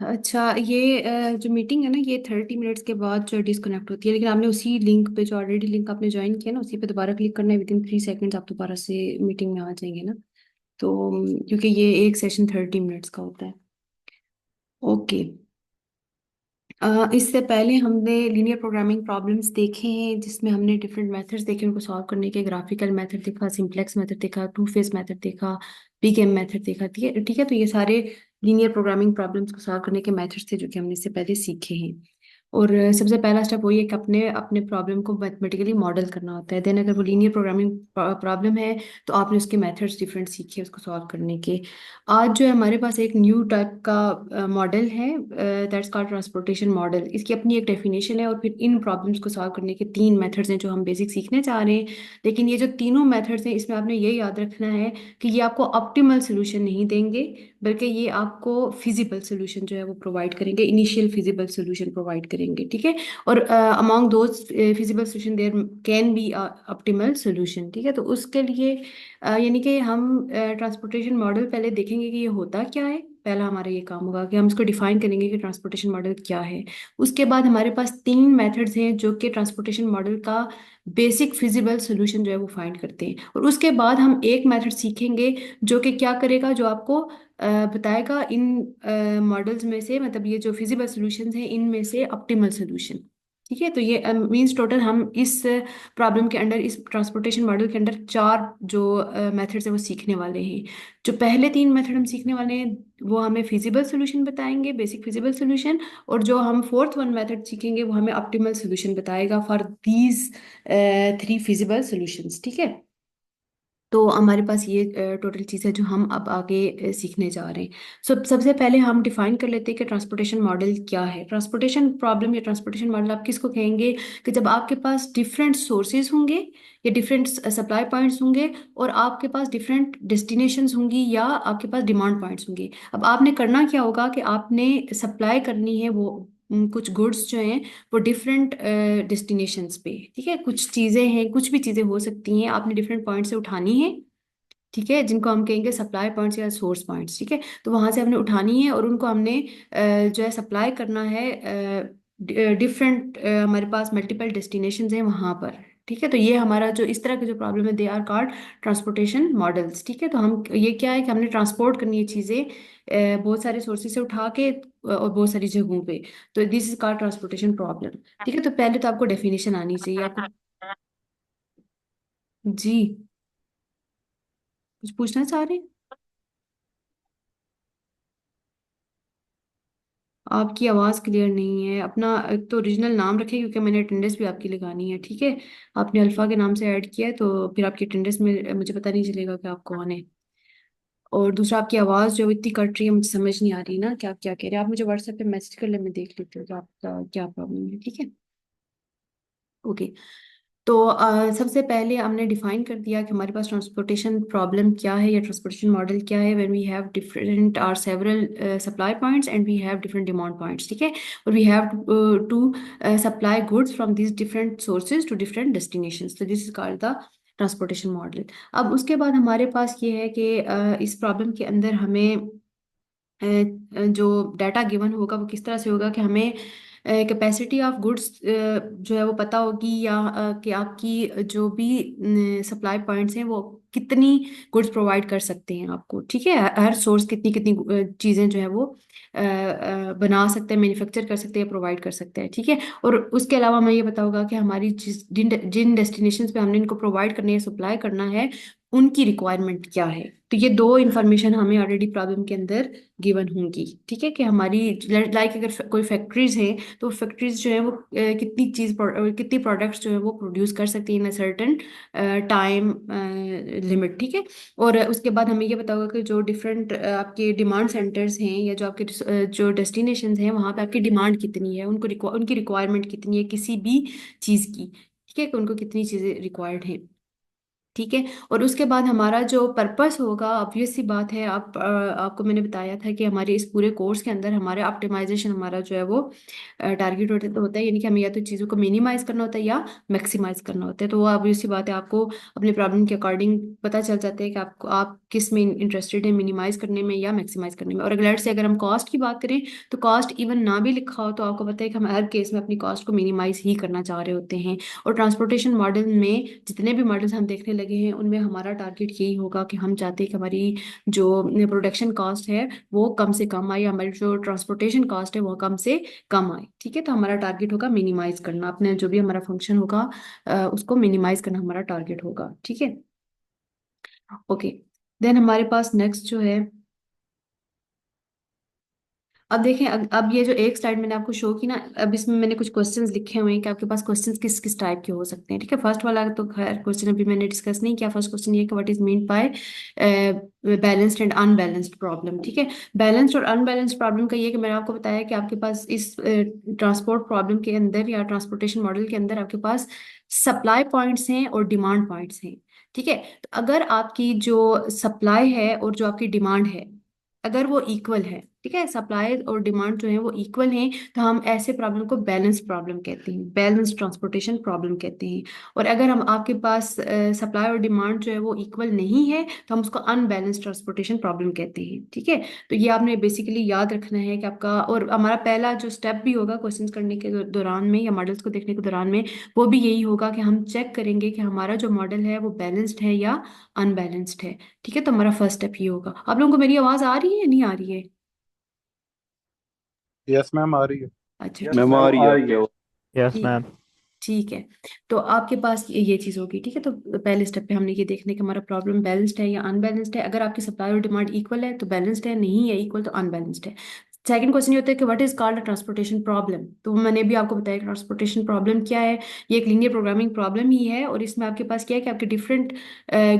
अच्छा, ये जो मीटिंग है ना, ये 30 मिनट्स के बाद जो डिस्कनेक्ट होती है, लेकिन आपने उसी लिंक पे, जो ऑलरेडी लिंक आपने ज्वाइन किया ना, उसी पे दोबारा क्लिक करना है। विद इन 3 सेकंड्स आप दोबारा से मीटिंग में आ जाएंगे ना। तो क्योंकि ये एक सेशन 30 मिनट्स का होता है। ओके। इससे पहले हमने लीनियर प्रोग्रामिंग प्रॉब्लम्स देखे हैं, जिसमें हमने डिफरेंट मेथड्स देखे उनको सॉल्व करने के। ग्राफिकल मेथड देखा, सिंपलेक्स मेथड देखा, टू फेस मेथड देखा, बिग एम मेथड देखा। ठीक है, ठीक है। तो ये सारे लीनियर प्रोग्रामिंग प्रॉब्लम्स को सॉल्व करने के मेथड्स थे जो कि हमने इससे पहले सीखे हैं। और सबसे पहला स्टेप वही है कि अपने अपने प्रॉब्लम को मैथमेटिकली मॉडल करना होता है। देन अगर वो लीनियर प्रोग्रामिंग प्रॉब्लम है, तो आपने उसके मेथड्स डिफरेंट सीखे उसको सॉल्व करने के। आज जो है हमारे पास एक न्यू टाइप का मॉडल है, दैट्स कॉल्ड ट्रांसपोर्टेशन मॉडल। इसकी अपनी एक डेफिनेशन है, और फिर इन प्रॉब्लम्स को सॉल्व करने के 3 मेथड्स हैं जो हम बेसिक सीखने चाह रहे हैं। लेकिन ये जो तीनों मेथड्स हैं, इसमें आपने ये याद रखना है कि ये आपको ऑप्टिमल सोल्यूशन नहीं देंगे, बल्कि ये आपको फिजिबल सोल्यूशन जो है वो प्रोवाइड करेंगे, इनिशियल फिजिबल सोल्यूशन प्रोवाइड करेंगे। ठीक है। और among those feasible solution there can be optimal solution. ठीक है। तो उसके लिए यानी कि हम ट्रांसपोर्टेशन मॉडल पहले देखेंगे कि ये होता क्या है। पहला हमारा ये काम होगा कि हम इसको डिफाइन करेंगे कि ट्रांसपोर्टेशन मॉडल क्या है। उसके बाद हमारे पास 3 मेथड्स हैं जो कि ट्रांसपोर्टेशन मॉडल का बेसिक फिजिबल सोल्यूशन जो है वो फाइंड करते हैं। और उसके बाद हम एक मेथड सीखेंगे जो कि क्या करेगा, जो आपको बताएगा इन मॉडल्स में से, मतलब ये जो फिजिबल सॉल्यूशंस हैं इनमें से ऑप्टिमल सॉल्यूशन। ठीक है। तो ये मींस टोटल हम इस प्रॉब्लम के अंदर, इस ट्रांसपोर्टेशन मॉडल के अंदर 4 जो मेथड्स हैं वो सीखने वाले हैं। जो पहले 3 मेथड हम सीखने वाले हैं वो हमें फिजिबल सॉल्यूशन बताएंगे, बेसिक फिजिबल सॉल्यूशन। और जो हम फोर्थ वन मेथड सीखेंगे वो हमें ऑप्टिमल सॉल्यूशन बताएगा फॉर दीज 3 फिजिबल सॉल्यूशंस। ठीक है। तो हमारे पास ये टोटल चीज़ है जो हम अब आगे सीखने जा रहे हैं। सबसे पहले हम डिफाइन कर लेते हैं कि ट्रांसपोर्टेशन मॉडल क्या है। ट्रांसपोर्टेशन प्रॉब्लम या ट्रांसपोर्टेशन मॉडल आप किसको कहेंगे, कि जब आपके पास डिफरेंट सोर्सेज होंगे या डिफरेंट सप्लाई पॉइंट्स होंगे, और आपके पास डिफरेंट डेस्टिनेशंस होंगी, या आपके पास डिमांड पॉइंट्स होंगे। अब आपने करना क्या होगा कि आपने सप्लाई करनी है वो कुछ गुड्स जो हैं वो डिफरेंट डेस्टिनेशंस पे। ठीक है। कुछ चीज़ें हैं, कुछ भी चीज़ें हो सकती हैं, आपने डिफरेंट पॉइंट से उठानी है। ठीक है। जिनको हम कहेंगे सप्लाई पॉइंट्स या सोर्स पॉइंट्स। ठीक है। तो वहां से हमने उठानी है और उनको हमने जो है सप्लाई करना है डिफरेंट, हमारे पास मल्टीपल डेस्टिनेशंस हैं वहां पर। ठीक है। तो ये हमारा जो इस तरह के जो प्रॉब्लम है, they are called transportation models. ठीक है। तो हम ये क्या है कि हमने ट्रांसपोर्ट करनी है चीज़ें बहुत सारे सोर्सेज से उठा के और बहुत सारी जगहों पे। तो this is called transportation problem. ठीक है। तो पहले तो आपको डेफिनेशन आनी चाहिए आपको। जी, कुछ पूछना चाह रहे हैं? आपकी आवाज़ क्लियर नहीं है। अपना एक तो ओरिजिनल नाम रखें, क्योंकि मैंने अटेंडेंस भी आपकी लगानी है। ठीक है। आपने अल्फ़ा के नाम से ऐड किया है, तो फिर आपकी अटेंडेंस में मुझे पता नहीं चलेगा कि आप कौन है। और दूसरा, आपकी आवाज़ जो इतनी कट रही है, मुझे समझ नहीं आ रही ना कि आप क्या कह रहे हैं। आप मुझे व्हाट्सएप पे मैसेज कर ले, मैं देख लेती हूँ कि आपका क्या प्रॉब्लम है। ठीक है। ओके। तो सबसे पहले हमने डिफाइन कर दिया कि हमारे पास ट्रांसपोर्टेशन प्रॉब्लम क्या है या ट्रांसपोर्टेशन मॉडल क्या है। When we have different or several supply points and we have different demand points. ठीक है। और we have to supply goods from these different sources to different destinations. तो this is called the transportation model. अब उसके बाद हमारे पास ये है कि इस प्रॉब्लम के अंदर हमें जो डाटा गिवन होगा वो किस तरह से होगा, कि हमें कैपेसिटी ऑफ गुड्स जो है वो पता होगी, या कि आपकी जो भी सप्लाई पॉइंट्स हैं वो कितनी गुड्स प्रोवाइड कर सकते हैं आपको। ठीक है। हर सोर्स कितनी कितनी चीज़ें जो है वो बना सकते हैं, मैन्युफैक्चर कर सकते हैं, प्रोवाइड कर सकते हैं। ठीक है। और उसके अलावा हमें ये पता होगा कि हमारी जिन जिन डेस्टिनेशंस पे हमने इनको प्रोवाइड करने है, सप्लाई करना है, उनकी रिक्वायरमेंट क्या है। तो ये दो इंफॉर्मेशन हमें ऑलरेडी प्रॉब्लम के अंदर गिवन होंगी। ठीक है। कि हमारी लाइक अगर कोई फैक्ट्रीज हैं, तो फैक्ट्रीज जो है वो कितनी प्रोडक्ट्स जो है वो प्रोड्यूस कर सकती है इन सर्टेन टाइम लिमिट। ठीक है। और उसके बाद हमें ये पता होगा कि जो डिफरेंट आपके डिमांड सेंटर्स हैं, या जो आपके जो डेस्टिनेशंस हैं, वहाँ पे आपकी डिमांड कितनी है, उनकी रिक्वायरमेंट कितनी है किसी भी चीज़ की। ठीक है। कि उनको कितनी चीज़ें रिक्वायर्ड हैं। ठीक है। और उसके बाद हमारा जो पर्पस होगा, ऑब्वियस सी बात है, आपको मैंने बताया था कि हमारे इस पूरे कोर्स के अंदर हमारे ऑप्टिमाइजेशन हमारा जो है वो टारगेट होता है, यानी कि हमें या तो चीज़ों को मिनिमाइज करना होता है या मैक्सिमाइज करना होता है। तो वो ऑब्वियस सी बात है, आपको अपने प्रॉब्लम के अकॉर्डिंग पता चल जाता है कि आपको आप किस में इंटरेस्टेड है, मिनिमाइज करने में या मैक्सिमाइज करने में। और अगर से अगर हम कॉस्ट की बात करें, तो कॉस्ट इवन ना भी लिखा हो तो आपको पता है कि हम हर केस में अपनी कॉस्ट को मिनिमाइज ही करना चाह रहे होते हैं। और ट्रांसपोर्टेशन मॉडल में जितने भी मॉडल्स हम देखने लगे हैं, उनमें हमारा टारगेट यही होगा कि हम चाहते हैं कि हमारी जो प्रोडक्शन कॉस्ट है वो कम से कम आए, हमारी जो ट्रांसपोर्टेशन कॉस्ट है वो कम से कम आए। ठीक है, तो हमारा टारगेट होगा मिनिमाइज करना, अपने जो भी हमारा फंक्शन होगा उसको मिनिमाइज करना हमारा टारगेट होगा। ठीक है, ओके। देन हमारे पास नेक्स्ट जो है, अब देखें, अब ये जो एक स्लाइड मैंने आपको शो की ना, अब इसमें मैंने कुछ क्वेश्चंस लिखे हुए हैं कि आपके पास क्वेश्चंस किस किस टाइप के हो सकते हैं। ठीक है, फर्स्ट वाला तो खैर क्वेश्चन अभी मैंने डिस्कस नहीं किया। फर्स्ट क्वेश्चन ये कि what is mean by balanced and unbalanced problem. ठीक है, बैलेंस्ड और अनबैलेंस्ड प्रॉब्लम का ये कि मैंने आपको बताया कि आपके पास इस ट्रांसपोर्ट प्रॉब्लम के अंदर या ट्रांसपोर्टेशन मॉडल के अंदर आपके पास सप्लाई पॉइंट्स हैं और डिमांड पॉइंट्स हैं। ठीक है, तो अगर आपकी जो सप्लाई है और जो आपकी डिमांड है, अगर वो इक्वल है, ठीक है, सप्लाई और डिमांड जो है वो इक्वल हैं, तो हम ऐसे प्रॉब्लम को बैलेंस प्रॉब्लम कहते हैं, बैलेंस ट्रांसपोर्टेशन प्रॉब्लम कहते हैं। और अगर हम आपके पास सप्लाई और डिमांड जो है वो इक्वल नहीं है, तो हम उसको अनबैलेंस ट्रांसपोर्टेशन प्रॉब्लम कहते हैं। ठीक है, तो ये आपने बेसिकली याद रखना है कि आपका, और हमारा पहला जो स्टेप भी होगा क्वेश्चंस करने के दौरान में या मॉडल्स को देखने के दौरान में, वो भी यही होगा कि हम चेक करेंगे कि हमारा जो मॉडल है वो बैलेंस्ड है या अनबैलेंस्ड है। ठीक है, तो हमारा फर्स्ट स्टेप ये होगा। आप लोगों को मेरी आवाज आ रही है या नहीं आ रही है? यस मैम, आ रही है। अच्छा, यस ठीक मैम है। आ रही है। यस ठीक मैम। ठीक है, तो आपके पास ये चीज होगी। ठीक है, तो पहले स्टेप पे हमने ये देखने कि हमारा प्रॉब्लम बैलेंस्ड है या अनबैलेंस्ड है। अगर आपकी सप्लाई और डिमांड इक्वल है तो बैलेंस्ड है, नहीं है इक्वल तो अनबैलेंस्ड है। सेकंड क्वेश्चन ये होता है कि what is called a transportation problem. तो मैंने भी आपको बताया ट्रांसपोर्टेशन प्रॉब्लम क्या है। ये एक लीनियर प्रोग्रामिंग प्रॉब्लम ही है, और इसमें आपके पास क्या है कि आपके डिफरेंट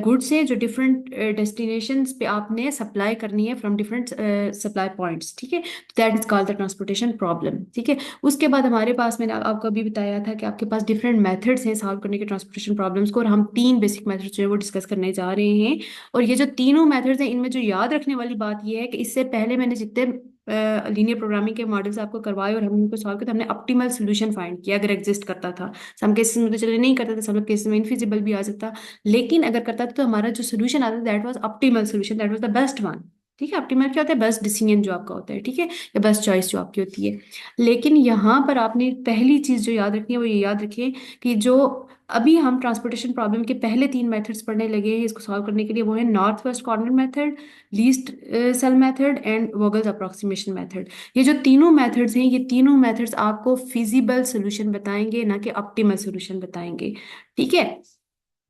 गुड्स हैं जो डिफरेंट डेस्टिनेशंस पे आपने सप्लाई करनी है फ्रॉम डिफरेंट सप्लाई पॉइंट्स। ठीक है, that is called the transportation problem. ठीक है, उसके बाद हमारे पास, मैंने आपको अभी बताया था कि आपके पास डिफरेंट मेथड्स हैं सॉल्व करने के ट्रांसपोर्टेशन प्रॉब्लम्स को, और हम तीन बेसिक मेथड्स जो है वो डिस्कस करने जा रहे हैं। और ये जो तीनों मेथड्स हैं, इनमें जो याद रखने वाली बात ये है कि इससे पहले मैंने जितने लीनियर प्रोग्रामिंग के मॉडल्स आपको करवाए और हमने उनको सॉल्व किया, तो हमने ऑप्टिमल सोल्यूशन फाइंड किया अगर एग्जिस्ट करता था। सम केसेस में तो चले नहीं करता था, सब केसेस में इनफिजिबल भी आ सकता, लेकिन अगर करता था तो हमारा जो सोल्यूशन आता था that was optimal solution, that was the best one. ठीक है, ऑप्टिमल क्या होता है? बेस्ट डिसीजन जो आपका होता है। ठीक है, या बेस्ट चॉइस जो आपकी होती है। लेकिन यहाँ पर आपने पहली चीज जो याद रखनी है वो ये याद रखिए कि जो अभी हम ट्रांसपोर्टेशन प्रॉब्लम के पहले तीन मेथड्स पढ़ने लगे हैं इसको सॉल्व करने के लिए, वो है north west corner method, least cell method and Vogel's approximation method. ये जो तीनों मेथड्स हैं, ये तीनों मेथड्स आपको फिजिबल सोल्यूशन बताएंगे, ना कि ऑप्टिमल सोल्यूशन बताएंगे। ठीक है,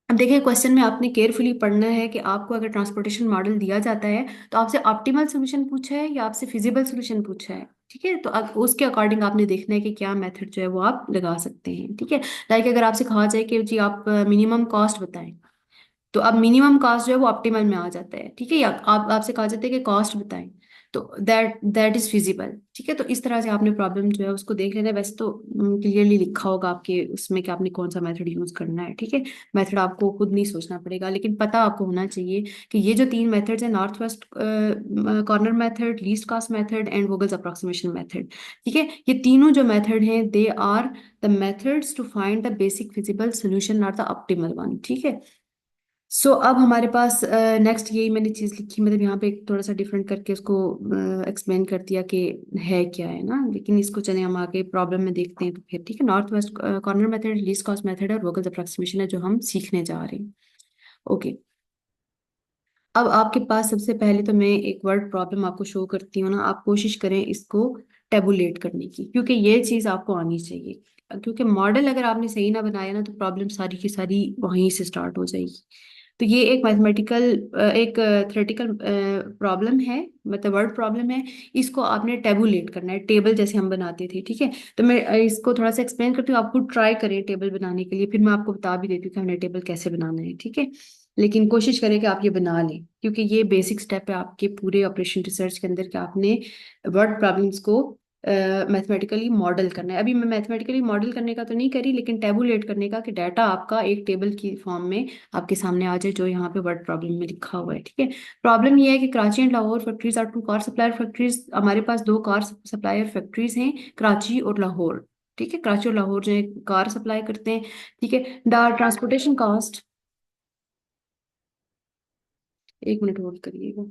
अब देखिए, क्वेश्चन में आपने केयरफुली पढ़ना है कि आपको अगर ट्रांसपोर्टेशन मॉडल दिया जाता है तो आपसे ऑप्टिमल सोल्यूशन पूछा है या आपसे फिजिबल सोल्यूशन पूछा है। ठीक है, तो अब उसके अकॉर्डिंग आपने देखना है कि क्या मेथड जो है वो आप लगा सकते हैं। ठीक है, लाइक अगर आपसे कहा जाए कि जी आप मिनिमम कॉस्ट बताएं, तो अब मिनिमम कॉस्ट जो है वो ऑप्टिमल में आ जाता है। ठीक है, या आप आपसे कहा जाता है कि कॉस्ट बताएं, तो दैट दैट इज फिजिबल। ठीक है, तो इस तरह से आपने प्रॉब्लम जो है उसको देख लेना है। वैसे तो क्लियरली लिखा होगा आपके उसमें कि आपने कौन सा मेथड यूज करना है। ठीक है, मेथड आपको खुद नहीं सोचना पड़ेगा, लेकिन पता आपको होना चाहिए कि ये जो तीन मेथड्स हैं, north west corner method, least cost method and Vogel's approximation method, ठीक है, ये तीनों जो मेथड हैं they are the methods to find the basic feasible solution, not the optimal one. ठीक है, सो अब हमारे पास नेक्स्ट यही मैंने चीज़ लिखी, मतलब यहाँ पे थोड़ा सा डिफरेंट करके उसको एक्सप्लेन कर दिया कि है क्या है ना, लेकिन इसको चले हम आगे प्रॉब्लम में देखते हैं। तो फिर ठीक है, north west corner method, least cost method और वोगल्स अप्रोक्सीमेशन है जो हम सीखने जा रहे हैं। ओके, अब आपके पास सबसे पहले तो मैं एक वर्ड प्रॉब्लम आपको शो करती हूँ ना, आप कोशिश करें इसको टेबुलेट करने की, क्योंकि ये चीज़ आपको आनी चाहिए। क्योंकि मॉडल अगर आपने सही ना बनाया ना, तो प्रॉब्लम सारी की सारी वहीं से स्टार्ट हो जाएगी। तो ये एक मैथमेटिकल, एक थ्योरेटिकल प्रॉब्लम है, मतलब वर्ड प्रॉब्लम है। इसको आपने टेबुलेट करना है, टेबल जैसे हम बनाते थे। ठीक है, तो मैं इसको थोड़ा सा एक्सप्लेन करती हूँ, आप खुद ट्राई करें टेबल बनाने के लिए, फिर मैं आपको बता भी देती हूँ कि हमने टेबल कैसे बनाना है। ठीक है, लेकिन कोशिश करें कि आप ये बना लें, क्योंकि ये बेसिक स्टेप है आपके पूरे ऑपरेशन रिसर्च के अंदर कि आपने वर्ड प्रॉब्लम्स को मैथमेटिकली मॉडल करना है। अभी मैं मैथमेटिकली मॉडल करने का तो नहीं करी, लेकिन टेबुलेट करने का, कि डाटा आपका एक टेबल की फॉर्म में आपके सामने आ जाए, जो यहाँ पे वर्ड प्रॉब्लम में लिखा हुआ है। ठीक है, प्रॉब्लम ये है कि Karachi and Lahore factories are two car supplier factories. हमारे पास दो कार सप्लायर फैक्ट्रीज हैं, कराची और लाहौर। ठीक है, कराची और लाहौर जो है कार सप्लाई करते हैं। ठीक है, द ट्रांसपोर्टेशन कॉस्ट, एक मिनट होल्ड करिएगा।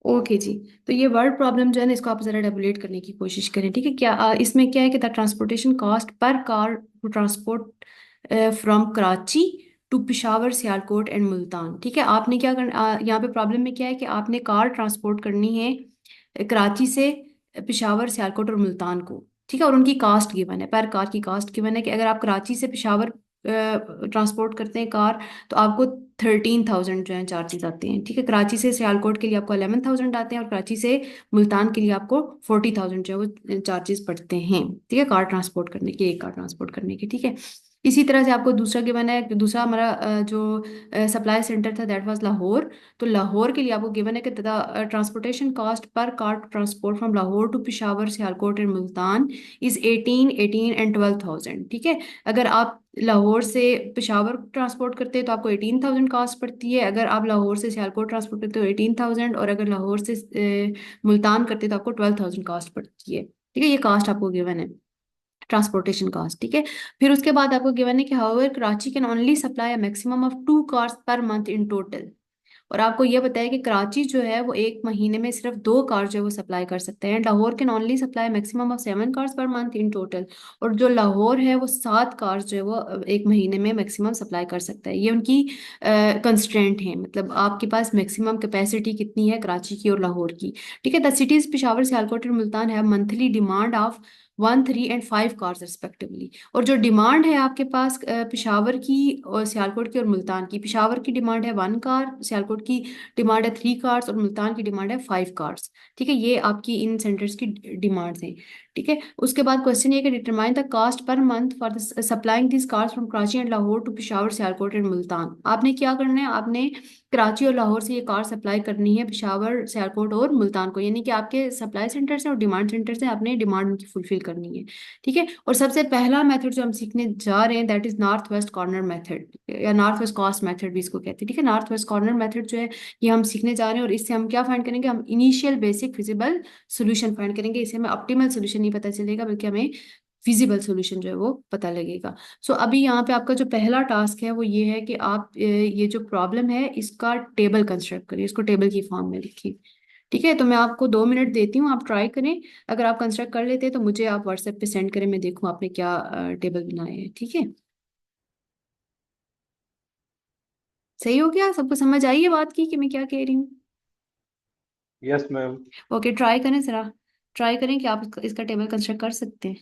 ओके जी। तो ये वर्ड प्रॉब्लम जो है ना, इसको आप जरा टेबुलेट करने की कोशिश करें। ठीक है, क्या इसमें क्या है कि the transportation cost per car to transport from Karachi to Peshawar Sialkot and Multan. ठीक है, आपने क्या करना, यहाँ पे प्रॉब्लम में क्या है कि आपने कार ट्रांसपोर्ट करनी है कराची से पिशावर सियालकोट और मुल्तान को। ठीक है, और उनकी कास्ट गिवन है, पर कार की कास्ट गिवन है कि अगर आप कराची से पिशावर ट्रांसपोर्ट करते हैं कार, तो आपको 13,000 जो है चार्जेस आते हैं। ठीक है, कराची से सियालकोट के लिए आपको 11,000 आते हैं, और कराची से मुल्तान के लिए आपको 40,000 जो है वो चार्जेस पड़ते हैं। ठीक है, कार ट्रांसपोर्ट करने के, एक कार ट्रांसपोर्ट करने के। ठीक है, इसी तरह से आपको दूसरा गिवन है, दूसरा हमारा जो सप्लाई सेंटर था दैट वाज लाहौर। तो लाहौर के लिए आपको गिवन है कि transportation cost per car transport from Lahore to Peshawar Sialkot and Multan is 18, 18 and 12,000। ठीक है, अगर आप लाहौर से पिशावर ट्रांसपोर्ट करते हैं तो आपको 18,000 कास्ट पड़ती है, अगर आप लाहौर से सियालकोट ट्रांसपोर्ट करते हो 18,000, और अगर लाहौर से मुल्तान करते हैं तो आपको 12,000 कास्ट पड़ती है। ठीक है, ये कास्ट आपको गिवन है, ट्रांसपोर्टेशन कॉस्ट। ठीक है, फिर उसके बाद आपको गिवन है कि however Karachi can only supply a maximum of 2 cars per month in total. और आपको यह बताया कि कराची जो है वो एक महीने में सिर्फ 2 कार जो है वो सप्लाई कर सकते हैं। Lahore can only supply maximum of 7 cars per month in total. और जो लाहौर है वो 7 कार्स जो है वो एक महीने में मैक्सिमम सप्लाई कर सकता है। ये उनकी कंस्ट्रेंट है, मतलब आपके पास मैक्सिमम कैपेसिटी कितनी है कराची की और लाहौर की। ठीक है, द सिटीज पिशावर सियालकोट और Multan have monthly demand of 1, 3 and 5 cars respectively. और जो डिमांड है आपके पास पिशावर की और सियालकोट की और मुल्तान की, पिशावर की डिमांड है 1 कार, सियालकोट की डिमांड है 3 कार्स, और मुल्तान की डिमांड है 5 कार्स। ठीक है, ये आपकी इन सेंटर्स की डिमांड्स हैं। ठीक है, उसके बाद क्वेश्चन ये कि determine the cost per month for the supplying this cars from Karachi and Lahore to Peshawar Sialkot and Multan. आपने क्या करना है, आपने कराची और लाहौर से ये कार सप्लाई करनी है पिशावर सियालकोट और मुल्तान को, यानी कि आपके सप्लाई सेंटर्स हैं और डिमांड सेंटर्स हैं, आपने डिमांड उनकी फुलफिल करनी है। ठीक है, और सबसे पहला मेथड जो हम सीखने जा रहे हैं that is north west corner method, या नॉर्थ वेस्ट कॉस्ट मेथड भी इसको कहते हैं। ठीक है, नॉर्थ वेस्ट कॉर्नर मेथड जो है ये हम सीखने जा रहे हैं, और इससे हम क्या फाइंड करेंगे, हम initial basic feasible solution find करेंगे। इससे हमें ऑप्टिमल सोल्यूशन नहीं पता चलेगा, बल्कि हमें फिजिबल सोल्यूशन जो है वो पता लगेगा। सो अभी यहाँ पे आपका जो पहला टास्क है वो ये है कि आप ये जो प्रॉब्लम है इसका टेबल कंस्ट्रक्ट करिए, इसको टेबल की फॉर्म में लिखिए। ठीक है, तो मैं आपको 2 मिनट देती हूँ, आप ट्राई करें। अगर आप कंस्ट्रक्ट कर लेते हैं तो मुझे आप व्हाट्सएप पे सेंड करें, मैं देखूँ आपने क्या टेबल बनाए हैं। ठीक है, सही हो गया? सबको समझ आई है बात की कि मैं क्या कह रही हूँ? Yes ma'am. ओके, ट्राई करें जरा, ट्राई करें कि आप इसका टेबल कंस्ट्रक्ट कर सकते हैं।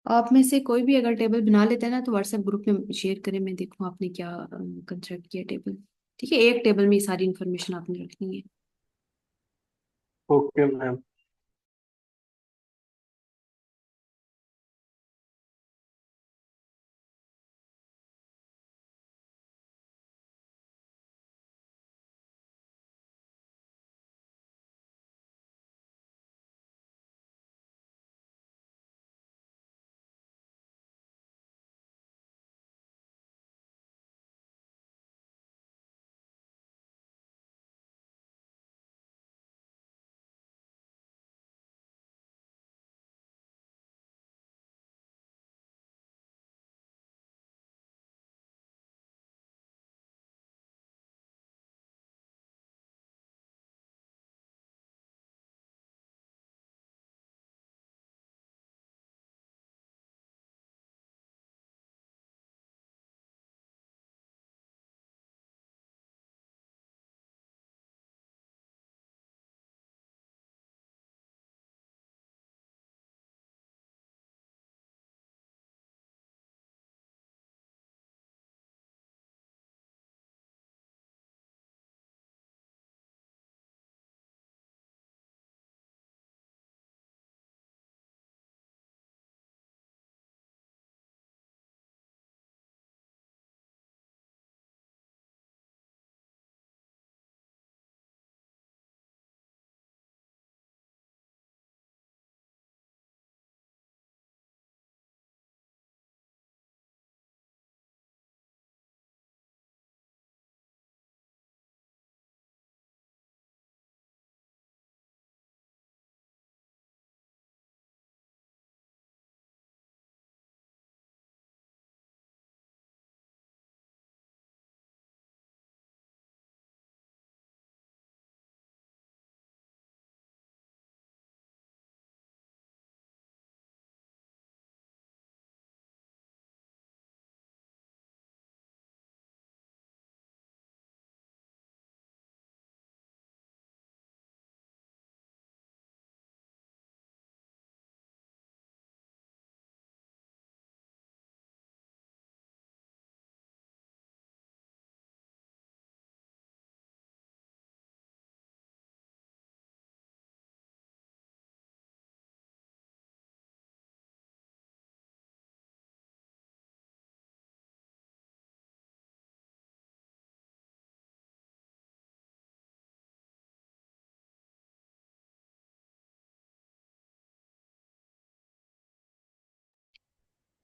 आप में से कोई भी अगर टेबल बना लेते हैं ना तो व्हाट्सएप ग्रुप में शेयर करें, मैं देखूँ आपने क्या कंस्ट्रक्ट किया टेबल। ठीक है, एक टेबल में ये सारी इन्फॉर्मेशन आपने रखनी है। Okay ma'am.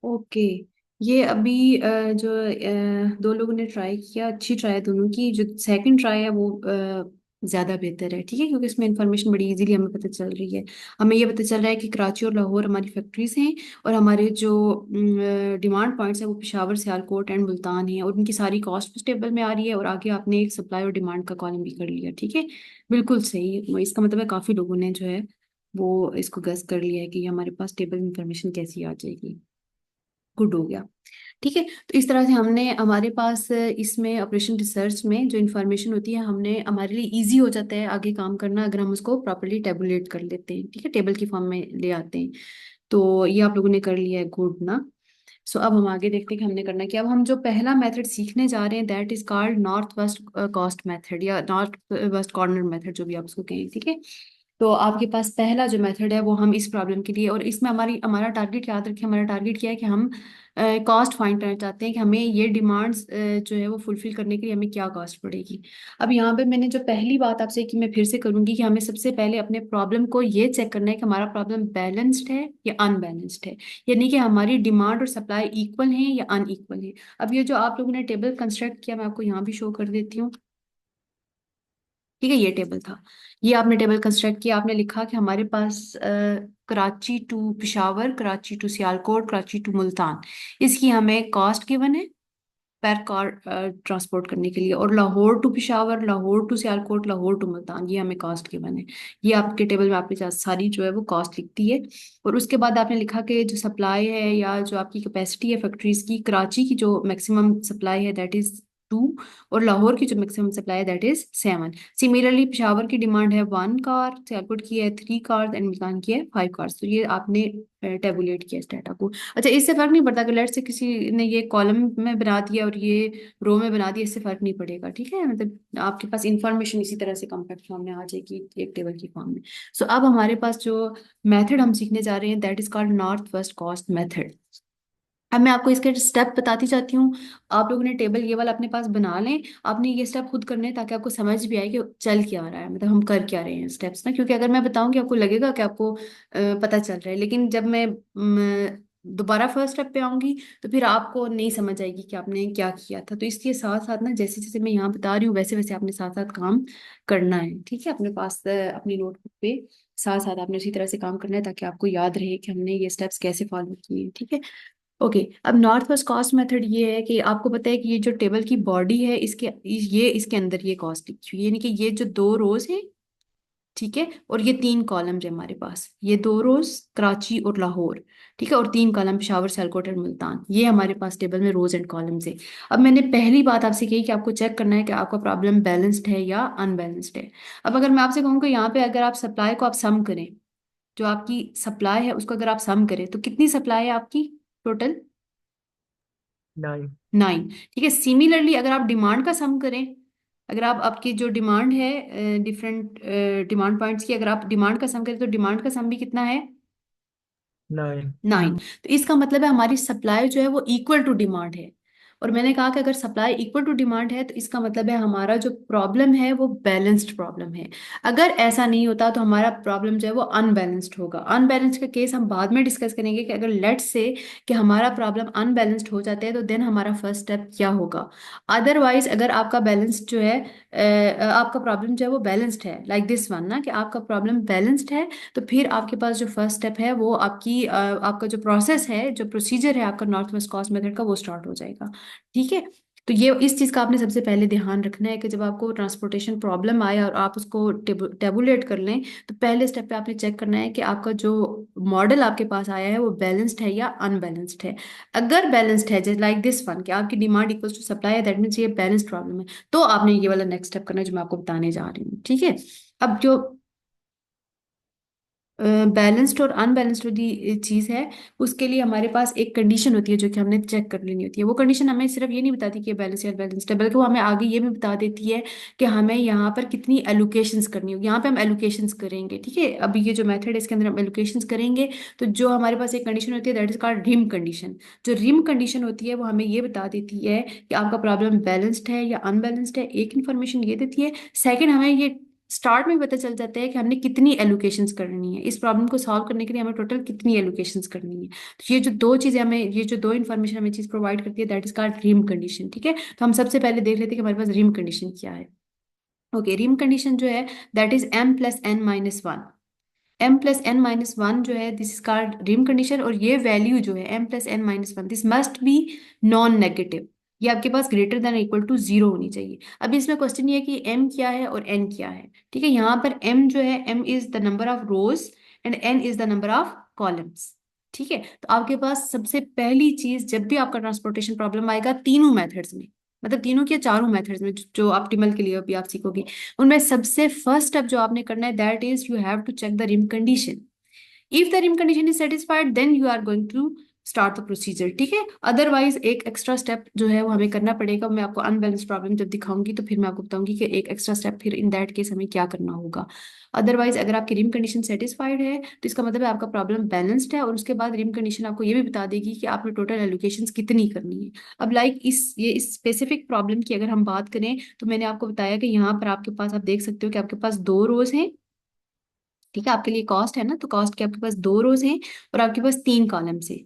ओके, ये अभी जो दो लोगों ने ट्राई किया, अच्छी ट्राई है दोनों की। जो सेकंड ट्राई है वो ज़्यादा बेहतर है। ठीक है, क्योंकि इसमें इंफॉर्मेशन बड़ी इजीली हमें पता चल रही है। हमें ये पता चल रहा है कि कराची और लाहौर हमारी फैक्ट्रीज हैं, और हमारे जो डिमांड पॉइंट्स हैं वो पेशावर, सियालकोट एंड मुल्तान हैं, और उनकी सारी कॉस्ट उस टेबल में आ रही है। और आगे आपने एक सप्लाई और डिमांड का कॉलम भी कर लिया। ठीक है, बिल्कुल सही। इसका मतलब है काफ़ी लोगों ने जो है वो इसको गेस कर लिया है कि हमारे पास टेबल इंफॉर्मेशन कैसी आ जाएगी। गुड हो गया। ठीक है, तो इस तरह से हमने हमारे पास इसमें ऑपरेशन रिसर्च में जो इन्फॉर्मेशन होती है, हमने हमारे लिए इजी हो जाता है आगे काम करना अगर हम उसको प्रॉपरली टेबुलेट कर लेते हैं। ठीक है, टेबल की फॉर्म में ले आते हैं। तो ये आप लोगों ने कर लिया है, गुड ना। सो अब हम आगे देखते हैं कि हमने करना क्या। अब हम जो पहला मेथड सीखने जा रहे हैं that is called north west cost method, या नॉर्थ वेस्ट कॉर्नर मेथड, जो भी आप उसको कहें। ठीक है, तो आपके पास पहला जो मेथड है वो हम इस प्रॉब्लम के लिए, और इसमें हमारी हमारा टारगेट याद रखें, हमारा टारगेट क्या है कि हम कॉस्ट फाइंड करना चाहते हैं कि हमें ये डिमांड्स जो है वो फुलफिल करने के लिए हमें क्या कॉस्ट पड़ेगी। अब यहाँ पे मैंने जो पहली बात आपसे की, मैं फिर से करूंगी कि हमें सबसे पहले अपने प्रॉब्लम को ये चेक करना है कि हमारा प्रॉब्लम बैलेंस्ड है या अनबैलेंस्ड है, यानी कि हमारी डिमांड और सप्लाई इक्वल है या अनइक्वल है। अब ये जो आप लोगों ने टेबल कंस्ट्रक्ट किया, मैं आपको यहाँ भी शो कर देती हूँ। ठीक है, ये टेबल था, ये आपने टेबल कंस्ट्रक्ट किया, आपने लिखा कि हमारे पास Karachi to Peshawar, Karachi to Sialkot, Karachi to Multan, इसकी हमें कॉस्ट गिवन है पर कार ट्रांसपोर्ट करने के लिए, और Lahore to Peshawar, Lahore to Sialkot, Lahore to Multan, ये हमें कॉस्ट गिवन है। ये आपके टेबल में आपके साथ सारी जो है वो कॉस्ट लिखती है। और उसके बाद आपने लिखा कि जो सप्लाई है या जो आपकी कैपेसिटी है फैक्ट्रीज की, कराची की जो मैक्सिमम सप्लाई है दैट इज 2, और लाहौर की जो मैक्सिमम सप्लाई है दैट इज 7। सिमिलरली पेशावर की डिमांड है 1 कार, सियालकोट की है 3 कार्स एंड मुल्तान की है 5 कार्स। तो ये आपने टेबुलेट किया इस डाटा को। अच्छा, इससे फर्क नहीं पड़ता कि लेट से किसी ने ये कॉलम में बना दिया और ये रो में बना दिया, इससे फर्क नहीं पड़ेगा। ठीक है, मतलब आपके पास इंफॉर्मेशन इसी तरह से कॉम्पैक्ट फॉर्म में आ जाएगी, एक टेबल की फॉर्म में। सो अब हमारे पास जो मेथड हम सीखने जा रहे हैं that is called north west cost method. अब मैं आपको इसके स्टेप बताती जाती हूँ। आप लोगों ने टेबल ये वाला अपने पास बना लें, आपने ये स्टेप खुद करने हैं ताकि आपको समझ भी आए कि चल क्या रहा है, मतलब हम कर क्या रहे हैं स्टेप्स ना। क्योंकि अगर मैं बताऊंगी आपको लगेगा कि आपको पता चल रहा है, लेकिन जब मैं दोबारा फर्स्ट स्टेप पे आऊंगी तो फिर आपको नहीं समझ आएगी कि आपने क्या किया था। तो इसलिए साथ साथ ना, जैसे जैसे मैं यहाँ बता रही हूँ वैसे वैसे आपने साथ साथ काम करना है। ठीक है, अपने पास अपनी नोटबुक पे साथ साथ आपने उसी तरह से काम करना है ताकि आपको याद रहे कि हमने ये स्टेप्स कैसे फॉलो किए हैं। ठीक है। ओके, अब नॉर्थ वेस्ट कॉस्ट मेथड ये है कि आपको पता है कि ये जो टेबल की बॉडी है इसके, ये इसके अंदर ये कॉस्ट लिखी हुई है, यानी कि ये जो 2 रोज है, ठीक है, और ये 3 कॉलम है हमारे पास, ये 2 रोज कराची और लाहौर, ठीक है, और 3 कॉलम पेशावर, सियालकोट और मुल्तान, ये हमारे पास टेबल में रोज एंड कॉलम्स है। अब मैंने पहली बात आपसे कही कि आपको चेक करना है कि आपका प्रॉब्लम बैलेंस्ड है या अनबैलेंस्ड है। अब अगर मैं आपसे कहूँ कि यहाँ पे अगर आप सप्लाई को आप सम करें, जो आपकी सप्लाई है उसको अगर आप सम करें तो कितनी सप्लाई है आपकी टोटल? 9। 9। ठीक है, सिमिलरली अगर आप डिमांड का सम करें, अगर आप आपकी जो डिमांड है डिफरेंट डिमांड पॉइंट्स की, अगर आप डिमांड का सम करें तो डिमांड का सम भी कितना है? 9। 9। तो इसका मतलब है हमारी सप्लाई जो है वो इक्वल टू डिमांड है। और मैंने कहा कि अगर सप्लाई इक्वल टू डिमांड है तो इसका मतलब है हमारा जो प्रॉब्लम है वो बैलेंस्ड प्रॉब्लम है। अगर ऐसा नहीं होता तो हमारा प्रॉब्लम जो है वो अनबैलेंस्ड होगा। अनबैलेंस्ड का केस हम बाद में डिस्कस करेंगे कि अगर लेट्स से कि हमारा प्रॉब्लम अनबैलेंस्ड हो जाता है तो देन हमारा फर्स्ट स्टेप क्या होगा। अदरवाइज अगर आपका बैलेंस्ड जो है आपका प्रॉब्लम जो है वो बैलेंस्ड है, लाइक दिस वन ना, कि आपका प्रॉब्लम बैलेंस्ड है, तो फिर आपके पास जो फर्स्ट स्टेप है वो आपकी आपका जो प्रोसेस है, जो प्रोसीजर है आपका नॉर्थ वेस्ट कॉस्ट मेथड का, वो स्टार्ट हो जाएगा। ठीक है। तो ये इस चीज़ का आपने सबसे पहले ध्यान रखना है कि जब आपको ट्रांसपोर्टेशन प्रॉब्लम आए और आप उसको टेबुलेट कर लें, तो पहले स्टेप पे आपने चेक करना है कि आपका जो मॉडल आपके पास आया है वो बैलेंस्ड है या अनबैलेंस्ड है। अगर बैलेंस्ड है, जैसे लाइक दिस वन, कि आपकी डिमांड इक्वल्स टू सप्लाई है, दैट मीन्स ये बैलेंस्ड प्रॉब्लम है, तो आपने ये वाला नेक्स्ट स्टेप करना है जो मैं आपको बताने जा रही हूँ। ठीक है। अब जो बैलेंस्ड और अनबैलेंस्ड वाली चीज है, उसके लिए हमारे पास एक कंडीशन होती है जो कि हमने चेक कर लेनी होती है। वो कंडीशन हमें सिर्फ ये नहीं बताती कि बैलेंस या बैलेंस्ड है, बल्कि वो हमें आगे ये भी बता देती है कि हमें यहाँ पर कितनी एलोकेशंस करनी होगी। यहाँ पे हम एलोकेशंस करेंगे। ठीक है, अभी ये जो मेथड है इसके अंदर हम एलोकेशंस करेंगे। तो जो हमारे पास एक कंडीशन होती है that is called rim condition. जो रिम कंडीशन होती है वो हमें ये बता देती है कि आपका प्रॉब्लम बैलेंस्ड है या अनबैलेंस्ड है, एक इन्फॉर्मेशन ये देती है। सेकेंड, हमें ये स्टार्ट में पता चल जाता है कि हमने कितनी एलोकेशंस करनी है, इस प्रॉब्लम को सॉल्व करने के लिए हमें टोटल कितनी एलोकेशंस करनी है। तो ये जो दो चीजें हमें, ये जो दो इन्फॉर्मेशन हमें चीज प्रोवाइड करती है that is called rim condition. ठीक है, तो हम सबसे पहले देख लेते हैं कि हमारे पास रिम कंडीशन क्या है। ओके, रिम कंडीशन जो है दैट इज m+n-1। m+n-1 जो है this is called rim condition, और ये वैल्यू जो है m+n-1 this must be non negative. ये आपके पास ग्रेटर देन इक्वल टू 0 होनी चाहिए। अब इसमें क्वेश्चन ये है कि m क्या है और n क्या है। ठीक है, यहाँ पर m जो है, m is the number of rose and n is the number of columns. ठीक है, तो आपके पास सबसे पहली चीज, जब भी आपका ट्रांसपोर्टेशन प्रॉब्लम आएगा तीनों मेथड्स में, मतलब तीनों क्या चारों मेथड्स में जो ऑप्टिमल के लिए अभी आप सीखोगे, उनमें सबसे फर्स्ट स्टेप जो आपने करना है that is you have to check the rim condition. If the rim condition is satisfied then you are going to start the procedure, ठीक है। अदरवाइज एक एक्स्ट्रा स्टेप जो है वो हमें करना पड़ेगा। मैं आपको अनबैलेंस प्रॉब्लम जब दिखाऊंगी तो फिर मैं आपको बताऊंगी कि एक एक्स्ट्रा स्टेप फिर इन दैट केस हमें क्या करना होगा। अदरवाइज अगर आपकी रिम कंडीशन सेटिस्फाइड है तो इसका मतलब है आपका प्रॉब्लम बैलेंस्ड है, और उसके बाद रिम कंडीशन आपको ये भी बता देगी कि आपने टोटल एलोकेशंस कितनी करनी है। अब लाइक इस स्पेसिफिक प्रॉब्लम की अगर हम बात करें तो मैंने आपको बताया कि यहाँ पर आपके पास, आप देख सकते हो कि आपके पास दो रोज हैं, ठीक है। आपके लिए कॉस्ट है ना, तो कॉस्ट के आपके पास दो रोज हैं और आपके पास तीन कॉलम्स है,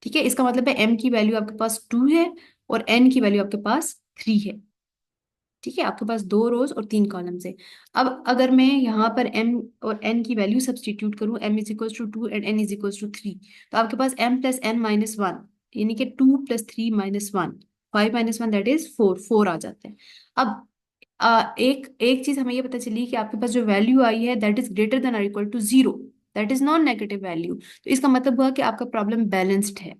ठीक है। इसका मतलब है एम की वैल्यू आपके पास 2 है और एन की वैल्यू आपके पास 3 है, ठीक है। आपके पास दो रोज और तीन कॉलम्स है। अब अगर मैं यहाँ पर एम और एन की वैल्यू सब्सटीट्यूट करूँ, M is equal to 2 and N is equal to 3, तो आपके पास M plus N minus one, यानी कि 2 plus 3 minus one, 5 minus one that is 4, 4 आ जाते हैं। अब एक एक चीज हमें ये पता चली कि आपके पास जो वैल्यू आई है दैट इज ग्रेटर देन और equal to zero, that is non negative value. तो इसका मतलब हुआ कि आपका प्रॉब्लम बैलेंस्ड है,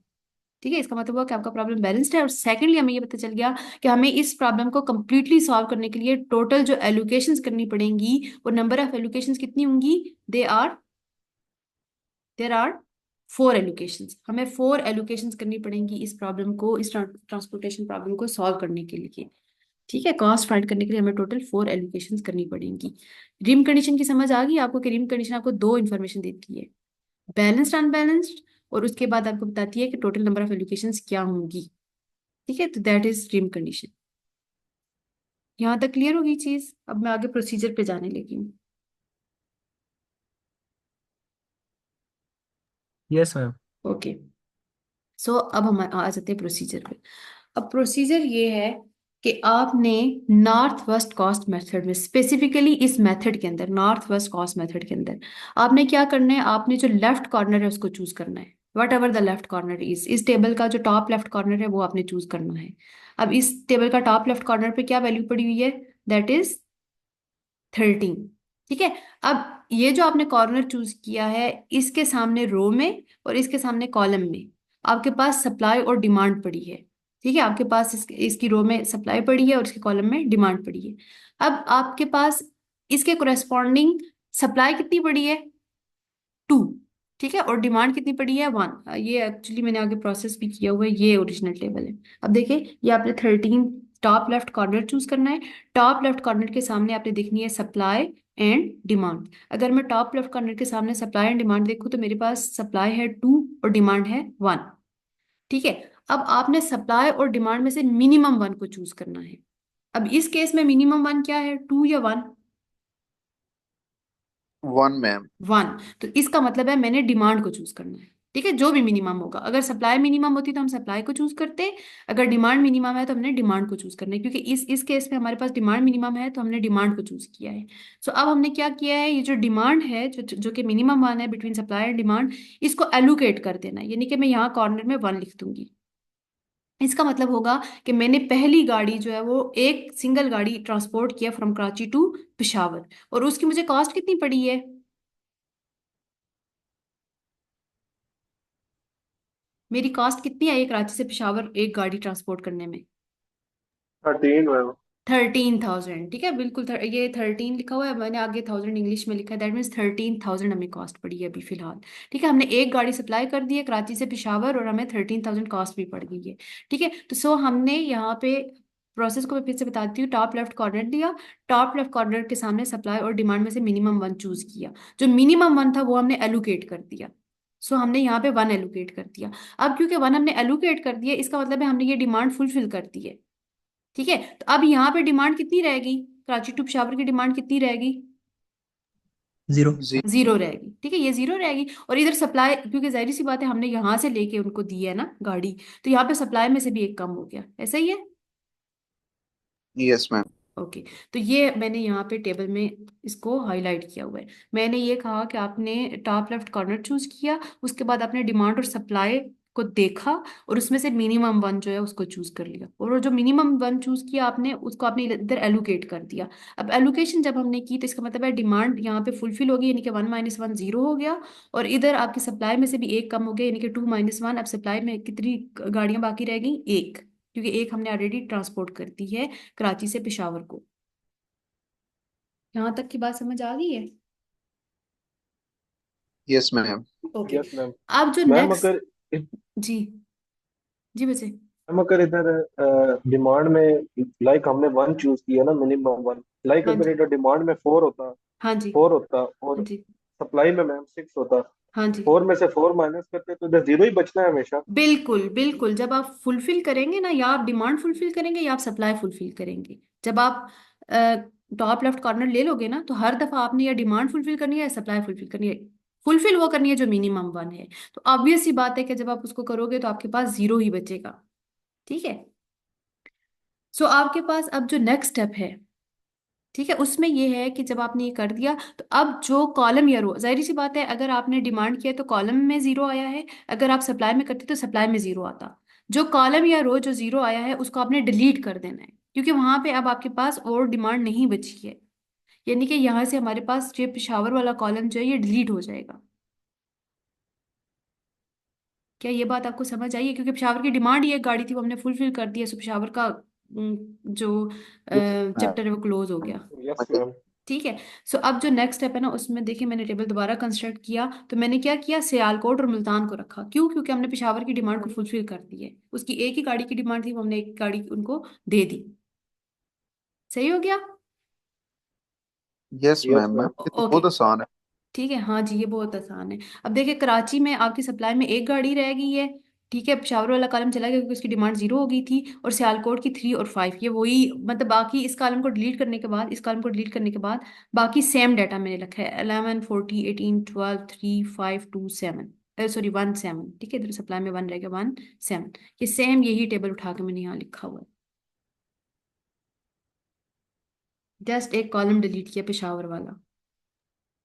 ठीक है। इसका मतलब हुआ कि आपका प्रॉब्लम बैलेंस्ड है। और सेकंडली हमें ये पता चल गया कि हमें इस प्रॉब्लम को कंप्लीटली सॉल्व करने के लिए टोटल जो एलोकेशंस करनी पड़ेंगी वो नंबर ऑफ एलोकेशंस कितनी होंगी, they are there are 4 allocations. हमें 4 एलोकेशंस करनी पड़ेंगी इस प्रॉब्लम को, इस ट्रांसपोर्टेशन प्रॉब्लम को सॉल्व करने के लिए, ठीक है। कॉस्ट फाइंड करने के लिए हमें टोटल 4 एलोकेशंस करनी पड़ेंगी। रिम कंडीशन की समझ आ गई आपको कि रिम कंडीशन आपको दो इन्फॉर्मेशन देती है, बैलेंस्ड अनबैलेंस्ड, और उसके बाद आपको बताती है कि टोटल नंबर ऑफ एलोकेशंस क्या होंगी, ठीक है। तो दैट इज ड्रीम कंडीशन। यहाँ तक क्लियर होगी चीज। अब मैं आगे प्रोसीजर पे जाने लगी हूँ। Yes ma'am. ओके, सो अब हम आ जाते हैं प्रोसीजर पे। अब प्रोसीजर ये है कि आपने नॉर्थ वेस्ट कॉस्ट मेथड में, स्पेसिफिकली इस मेथड के अंदर, नॉर्थ वेस्ट कॉस्ट मेथड के अंदर आपने क्या करना है, आपने जो लेफ्ट कॉर्नर है उसको चूज करना है। What ever the left corner इस टेबल का जो टॉप लेफ्ट कॉर्नर है वो आपने चूज करना है। अब इस टेबल का टॉप लेफ्ट कॉर्नर पे क्या वैल्यू पड़ी हुई है, दैट इज 13, ठीक है। अब ये जो आपने कॉर्नर चूज किया है, इसके सामने रो में और इसके सामने कॉलम में आपके पास सप्लाई और डिमांड पड़ी है, ठीक है। आपके पास इसकी रो में सप्लाई पड़ी है और इसके कॉलम में डिमांड पड़ी है। अब आपके पास इसके कोरेस्पॉन्डिंग सप्लाई कितनी पड़ी है, 2, ठीक है, और डिमांड कितनी पड़ी है, 1। ये एक्चुअली मैंने आगे प्रोसेस भी किया हुआ है, ये ओरिजिनल टेबल है। अब देखिए ये आपने 13 टॉप लेफ्ट कॉर्नर चूज करना है। टॉप लेफ्ट कॉर्नर के सामने आपने देखनी है सप्लाई एंड डिमांड। अगर मैं टॉप लेफ्ट कॉर्नर के सामने सप्लाई एंड डिमांड देखूँ तो मेरे पास सप्लाई है 2 और डिमांड है 1, ठीक है। अब आपने सप्लाई और डिमांड में से मिनिमम 1 को चूज करना है। अब इस केस में मिनिमम 1 क्या है, 2 या 1, 1 मैम। 1। तो इसका मतलब है मैंने डिमांड को चूज करना है, ठीक है। जो भी मिनिमम होगा, अगर सप्लाई मिनिमम होती तो हम सप्लाई को चूज करते, अगर डिमांड मिनिमम है तो हमने डिमांड को चूज करना है। क्योंकि इस केस में हमारे पास डिमांड मिनिमम है तो हमने डिमांड को चूज किया है। सो अब हमने क्या किया है, ये जो डिमांड है जो कि मिनिमम 1 है बिटवीन सप्लाई एंड डिमांड, इसको एलोकेट कर देना है। यानी कि मैं यहाँ कॉर्नर में 1 लिख दूंगी। इसका मतलब होगा कि मैंने पहली गाड़ी जो है वो एक सिंगल गाड़ी ट्रांसपोर्ट किया फ्रॉम कराची टू पिशावर, और उसकी मुझे कॉस्ट कितनी पड़ी है, मेरी कॉस्ट कितनी आई है कराची से पेशावर एक गाड़ी ट्रांसपोर्ट करने में, 13 मैम। 13,000, ठीक है। बिल्कुल ये 13 लिखा हुआ है, मैंने आगे 1000 इंग्लिश में लिखा है, दैट मीन्स 13,000 हमें कॉस्ट पड़ी है अभी फिलहाल, ठीक है। हमने एक गाड़ी सप्लाई कर दी है कराची से पेशावर और हमें 13,000 कॉस्ट भी पड़ गई है, ठीक है। तो सो हमने यहाँ पे प्रोसेस को मैं फिर से बताती हूँ। टॉप लेफ्ट कॉर्नर दिया, टॉप लेफ्ट कॉर्नर के सामने सप्लाई और डिमांड में से मिनिमम 1 चूज किया, जो मिनिमम 1 था वो हमने एलोकेट कर दिया। सो हमने यहाँ पे 1 एलोकेट कर दिया। अब क्योंकि 1 हमने एलोकेट कर दिया, इसका मतलब है हमने ये डिमांड फुलफिल कर दी है, ठीक है। तो अब यहाँ पे डिमांड कितनी रहेगी, कराची टू पेशावर की डिमांड कितनी रहेगी, जीरो। जी। 0 रहेगी, ठीक है। ये 0 रहेगी। और इधर सप्लाई, क्योंकि जाहिर सी बात है हमने यहाँ से लेके उनको दी है ना गाड़ी, तो यहाँ पे सप्लाई में से भी एक कम हो गया, ऐसा ही है। Yes ma'am. ओके, तो ये मैंने यहाँ पे टेबल में इसको हाईलाइट किया हुआ है। मैंने ये कहा कि आपने टॉप लेफ्ट कॉर्नर चूज किया, उसके बाद आपने डिमांड और सप्लाई को देखा और उसमें से मिनिमम 1 जो है उसको चूज कर लिया, और वो जो मिनिमम 1 चूज किया आपने उसको आपने इधर एलोकेट कर दिया। अब एलोकेशन जब हमने की तो इसका मतलब है डिमांड यहाँ पे फुलफिल होगी, यानी कि 1 माइनस 1 0 हो गया, और इधर आपकी सप्लाई में से भी एक कम हो गया, यानी कि 2 माइनस 1। अब सप्लाई में कितनी गाड़ियां बाकी रह गई, एक, क्योंकि एक हमने ऑलरेडी ट्रांसपोर्ट कर दी है कराची से पेशावर को। यहाँ तक की बात समझ आ गई है। Yes ma'am. Okay, yes ma'am. अब जो मैम नेक्स्ट, अगर जी जी बच्चे। हम अगर इधर डिमांड में लाइक हमने वन चूज किया ना, मिनिमम वन, लाइक हाँ अगर जी। इधर डिमांड में फोर होता, हाँ जी। फोर होता हाँ और जी। सप्लाई में मैम सिक्स होता, हाँ जी। फोर में से फोर माइनस करते तो इधर जीरो ही बचना है हमेशा। बिल्कुल बिल्कुल, जब आप फुलफिल करेंगे ना, या आप डिमांड फुलफिल करेंगे या आप सप्लाई फुलफिल करेंगे, जब आप टॉप लेफ्ट कॉर्नर ले लोगे ना, तो हर दफा आपने या डिमांड फुलफिल करनी है या सप्लाई फुलफिल करनी है। फुलफिल वो करनी है जो मिनिमम वन है। तो ऑब्वियस सी बात है कि जब आप उसको करोगे तो आपके पास जीरो ही बचेगा। ठीक है। सो आपके पास अब जो नेक्स्ट स्टेप है, ठीक है, उसमें ये है कि जब आपने ये कर दिया तो अब जो कॉलम या रो, जाहिर सी बात है, अगर आपने डिमांड किया तो कॉलम में जीरो आया है, अगर आप सप्लाई में करते तो सप्लाई में जीरो आता। जो कॉलम या रो जो जीरो आया है उसको आपने डिलीट कर देना है, क्योंकि वहां पे अब आपके पास और डिमांड नहीं बची है। यानी कि यहाँ से हमारे पास ये पिशावर वाला कॉलम जो है ये डिलीट हो जाएगा। क्या ये बात आपको समझ आई है? क्योंकि पिशावर की डिमांड ही एक गाड़ी थी, वो हमने फुलफिल कर दिया, सो पिशावर का जो यस मैम। चैप्टर है वो क्लोज हो गया। Yes ma'am. ठीक है। सो अब जो नेक्स्ट स्टेप है ना, उसमें देखिए मैंने टेबल दोबारा कंस्ट्रक्ट किया, तो मैंने क्या किया, सियालकोट और मुल्तान को रखा। क्यों? क्योंकि हमने पेशावर की डिमांड को फुलफिल कर दी है, उसकी एक ही गाड़ी की डिमांड थी, वो हमने एक गाड़ी उनको दे दी। सही हो गया। Yes yes ma'am. Ma'am ma'am. ये तो ओके। बहुत आसान है। ठीक है, हाँ जी, ये बहुत आसान है। अब देखिए कराची में आपकी सप्लाई में एक गाड़ी रह गई है। ठीक है, पिशावर वाला कॉलम चला गया क्योंकि उसकी डिमांड जीरो हो गई थी, और सियालकोट की थ्री और फाइव, ये वही, मतलब बाकी इस कॉलम को डिलीट करने के बाद, इस कॉलम को डिलीट करने के बाद बाकी सेम डाटा मैंने रखा है, 11 40 18 12 3 5 2 7, सॉरी 1 7। ठीक है, इधर सप्लाई में वन रह गया, 1 7। ये सेम यही टेबल उठा के मैंने यहाँ लिखा हुआ है। जस्ट एक कॉलम डिलीट किया पेशावर वाला।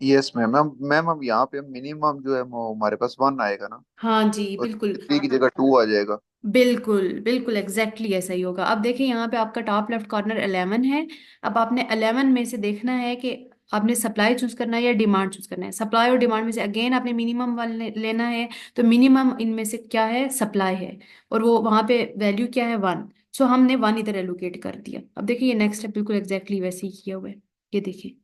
Yes ma'am. मैम मैम अब यहाँ पे मिनिमम जो है वो हमारे पास वन आएगा ना, हाँ जी और बिल्कुल। थ्री की जगह टू आ जाएगा। बिल्कुल बिल्कुल एग्जैक्टली ऐसा ही होगा। अब देखिए यहाँ पे आपका टॉप लेफ्ट कॉर्नर 11 है। अब आपने 11 में से देखना है कि आपने सप्लाई चूज करना है या डिमांड चूज करना है। सप्लाई और डिमांड में से अगेन आपने मिनिमम वाले लेना है, तो मिनिमम इनमें से क्या है, सप्लाई है, और वो वहां पे वैल्यू क्या है, वन। सो हमने वन इधर एलोकेट कर दिया। अब देखिए ये नेक्स्ट है, बिल्कुल एग्जैक्टली वैसे ही किया हुआ है। ये देखिए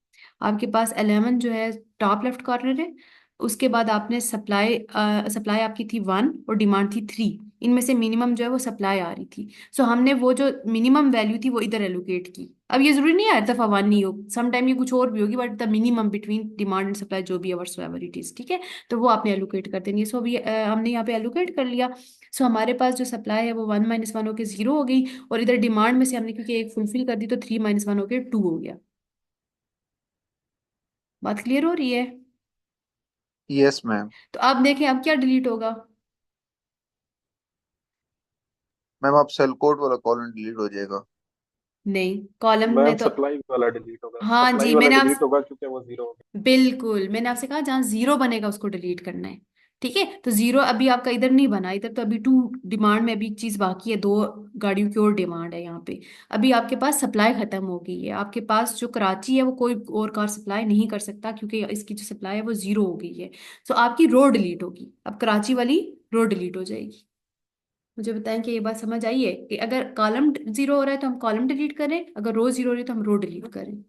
आपके पास 11 जो है टॉप लेफ्ट कॉर्नर है, उसके बाद आपने सप्लाई, सप्लाई आपकी थी वन और डिमांड थी थ्री, इनमें से मिनिमम जो है वो सप्लाई आ रही थी। सो हमने वो जो मिनिमम वैल्यू थी वो इधर एलोकेट की। अब ये जरूरी नहीं है हर दफा वन ही हो, सम टाइम ये कुछ और भी होगी, but the minimum between demand and supply जो भी है व्हाटसोएवर इट इज, ठीक है, तो वो आपने एलोकेट कर देनी है। सो अभी हमने यहाँ पे एलोकेट कर लिया। सो हमारे पास जो सप्लाई है वो वन माइनस वन होकर जीरो हो गई, और इधर डिमांड में से हमने क्योंकि एक फुलफिल कर दी तो थ्री माइनस वन होकर टू हो गया। बात क्लियर हो रही है? Yes ma'am. तो आप देखें अब क्या डिलीट होगा। मैम अब सेल कोड वाला कॉलम डिलीट हो जाएगा। नहीं, कॉलम मैम में तो, सप्लाई वाला डिलीट होगा, हाँ सप्लाई जी वाला मैंने आप, डिलीट होगा क्योंकि वो जीरो हो बिल्कुल मैंने आपसे कहा जहां जीरो बनेगा उसको डिलीट करना है। ठीक है, तो जीरो अभी आपका इधर नहीं बना, इधर तो अभी टू डिमांड में अभी एक चीज बाकी है, दो गाड़ियों की और डिमांड है यहाँ पे। अभी आपके पास सप्लाई खत्म हो गई है, आपके पास जो कराची है वो कोई और कार सप्लाई नहीं कर सकता क्योंकि इसकी जो सप्लाई है वो जीरो हो गई है। सो आपकी रो डिलीट होगी, अब कराची वाली रो डिलीट हो जाएगी। मुझे बताएं कि ये बात समझ आई है कि अगर कॉलम जीरो हो रहा है तो हम कॉलम डिलीट करें, अगर रो जीरो हो रही है तो हम रो डिलीट करें।